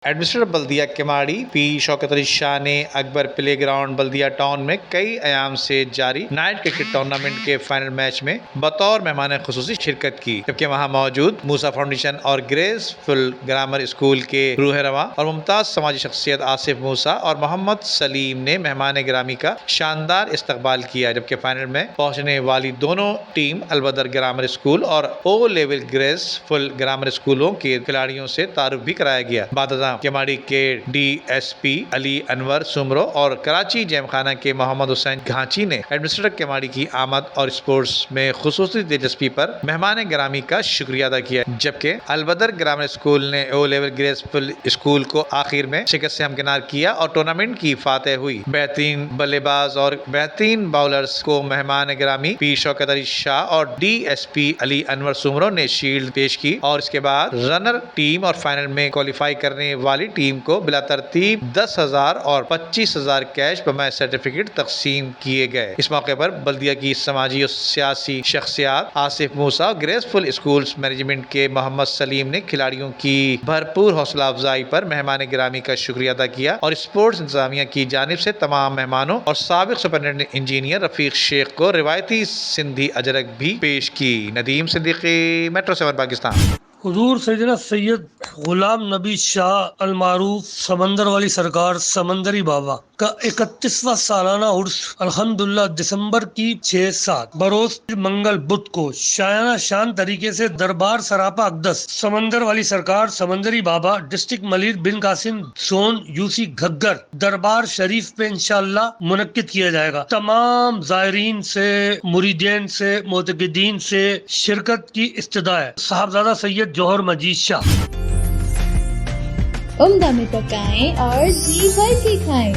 Administrator بلدیہ کماڑی پی شوکت علی شاہ نے اکبر play ground بلدیہ ٹاؤن میں کئی ایام سے جاری نائٹ کرکٹ ٹورنامنٹ کے فائنل میچ میں بطور مہمان خصوصی شرکت کی، جبکہ وہاں موجود موسیٰ فاؤنڈیشن اور گریس فل گرامر اسکول کے روح رواں اور ممتاز سماجی شخصیت آصف موسیٰ اور محمد سلیم نے مہمان گرامی کا شاندار استقبال کیا، جبکہ فائنل میں پہنچنے والی دونوں ٹیم البدر گرامر اسکول اور او لیول گریس فل گرامر اسکولوں کے کھلاڑیوں سے تعارف بھی کرایا گیا۔ بعد کماڑی کے ڈی ایس پی علی انور سمرو اور کراچی جیم خانہ کے محمد حسین گھانچی نے ایڈمنسٹریٹر کماڑی کی آمد اور اسپورٹس میں خصوصی دلچسپی پر مہمان گرامی کا شکریہ ادا کیا، جبکہ البدر گرامر اسکول نے او لیول گریس فل اسکول کو آخر میں شکست سے ہمکنار کیا اور ٹورنامنٹ کی فاتح ہوئی۔ بہترین بلے باز اور بہترین باؤلرز کو مہمان گرامی پی شوکت علی شاہ اور ڈی ایس پی علی انور سمرو نے شیلڈ پیش کی اور اس کے بعد رنر ٹیم اور فائنل میں کوالیفائی کرنے والی ٹیم کو بلا ترتیب 10,000 اور 25,000 کیش بمائے سرٹیفکیٹ تقسیم کیے گئے۔ اس موقع پر بلدیہ کی سماجی اور سیاسی شخصیات آصف موسیٰ اور گریس فل اسکولز مینجمنٹ کے محمد سلیم نے کھلاڑیوں کی بھرپور حوصلہ افزائی پر مہمان گرامی کا شکریہ ادا کیا اور اسپورٹس انتظامیہ کی جانب سے تمام مہمانوں اور سابق سپرنٹینڈنٹ انجینئر رفیق شیخ کو روایتی سندھی اجرک بھی پیش کی۔ ندیم صدیقی، میٹرو 7 پاکستان۔ حضور سیدنا سید غلام نبی شاہ المعروف سمندر والی سرکار سمندری بابا کا 31واں سالانہ عرس الحمدللہ دسمبر کی 6-7 بروز منگل بدھ کو شایانہ شان طریقے سے دربار سراپا اقدس سمندر والی سرکار سمندری بابا ڈسٹرکٹ ملیر بن قاسم زون یوسی گھگر دربار شریف پہ انشاءاللہ منعقد کیا جائے گا۔ تمام زائرین سے، مریدین سے، معتقدین سے شرکت کی استدعا ہے۔ صاحبزادہ سید جوہر مجید شاہ۔ عمدہ میں پکائیں اور جی بھر کے کھائیں۔